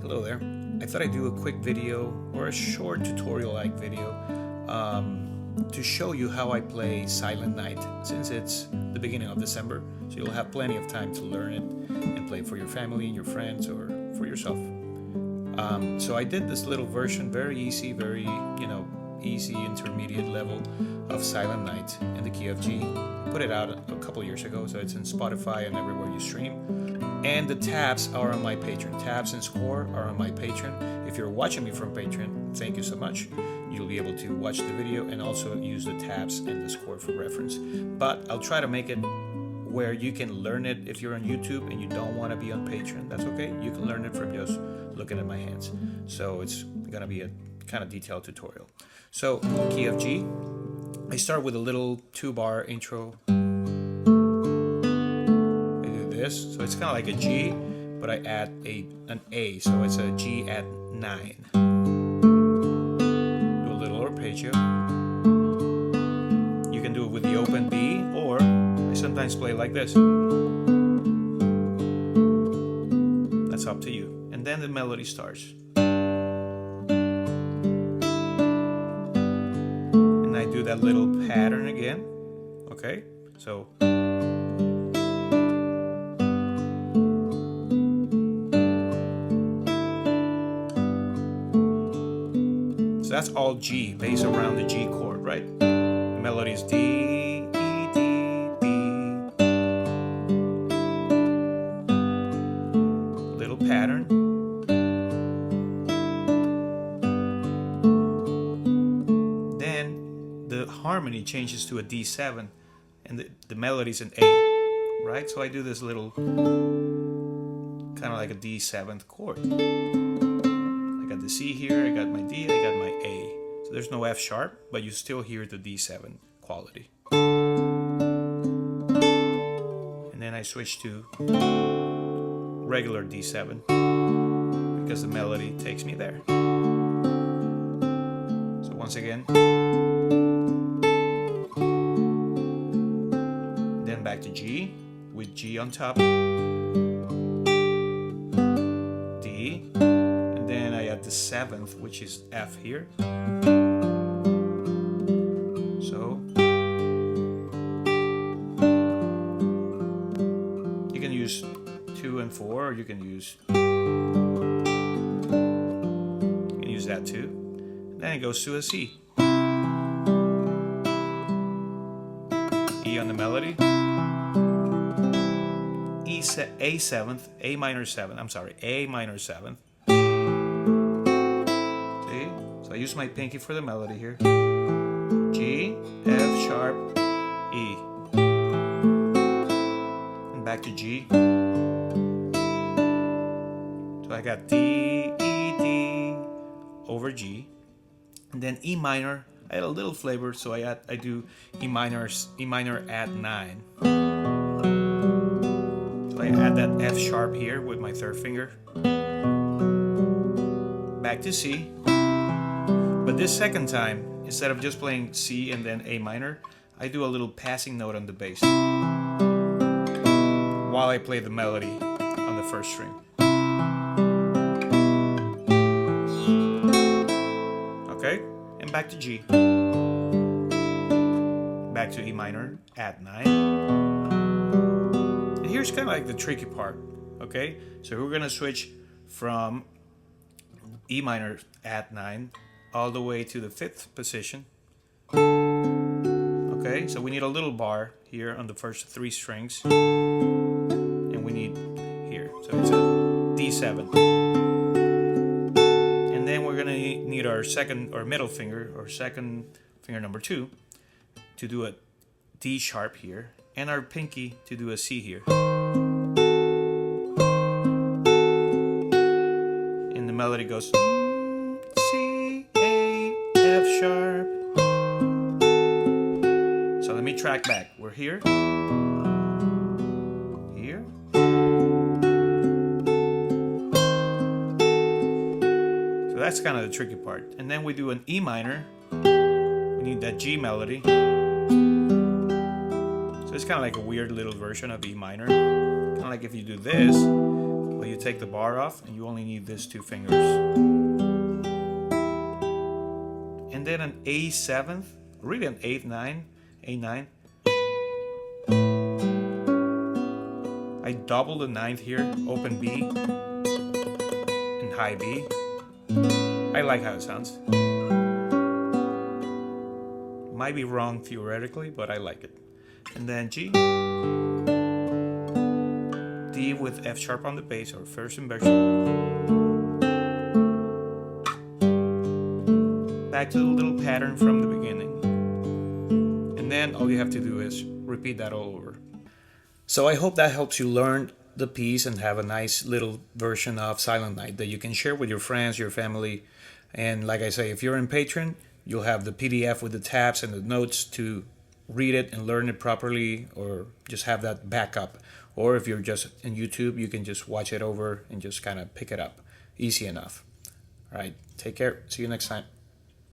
Hello there. I thought I'd do a quick video or a short tutorial-like video to show you how I play Silent Night, since it's the beginning of December, so you'll have plenty of time to learn it and play for your family and your friends or for yourself. So I did this little version, very easy, very easy intermediate level of Silent Night in the key of G. Put it out a couple years ago, so it's in Spotify and everywhere you stream. And the tabs are on my Patreon. Tabs and score are on my Patreon. If you're watching me from Patreon, thank you so much. You'll be able to watch the video and also use the tabs and the score for reference. But I'll try to make it where you can learn it. If you're on YouTube and you don't want to be on Patreon, that's okay. You can learn it from just looking at my hands. So it's going to be a kind of detailed tutorial. So key of G. I start with a little 2-bar intro. This, so it's kind of like a G, but I add an A, so it's a G at 9. Do a little arpeggio. You can do it with the open B, or I sometimes play like this. That's up to you. And then the melody starts. And I do that little pattern again. Okay, so that's all G, based around the G chord, right? The melody is D, E, D, B. Little pattern. Then the harmony changes to a D7 and the melody is an A, right? So I do this little, kind of like a D7th chord. I got the C here, I got my D, I got my A. So there's no F sharp, but you still hear the D7 quality. And then I switch to regular D7 because the melody takes me there. So once again, then back to G with G on top, D, then I add the 7th, which is F here. So you can use 2 and 4, or you can use that too. And then it goes to a C. E on the melody. A 7th, A minor 7. I'm sorry, A minor 7th. So I use my pinky for the melody here. G, F sharp, E. And back to G. So I got D, E, D over G. And then E minor. I add a little flavor, so I do E minor at 9. So I add that F sharp here with my 3rd finger. Back to C. But this second time, instead of just playing C and then A minor, I do a little passing note on the bass while I play the melody on the 1st string. Okay, and back to G. Back to E minor at 9. And here's kind of like the tricky part, okay? So we're gonna switch from E minor at 9 all the way to the 5th position. Okay, so we need a little bar here on the first 3 strings, and we need here, so it's a D7. And then we're gonna need our second or middle finger, or second finger number 2, to do a D sharp here, and our pinky to do a C here. And the melody goes C, A, F sharp. So let me track back. We're here, here. So that's kind of the tricky part. And then we do an E minor. We need that G melody. So it's kind of like a weird little version of E minor. Kind of like if you do this, well, you take the bar off, and you only need these two fingers. And then an A7, really an A9, A9. I double the ninth here, open B, and high B. I like how it sounds. Might be wrong theoretically, but I like it. And then G, D with F sharp on the bass, or first inversion. Back to the little pattern from the beginning. And then all you have to do is repeat that all over. So I hope that helps you learn the piece and have a nice little version of Silent Night that you can share with your friends, your family. And like I say, if you're in Patreon, you'll have the PDF with the tabs and the notes to read it and learn it properly, or just have that backup. Or if you're just in YouTube, you can just watch it over and just kind of pick it up. Easy enough. All right, take care. See you next time.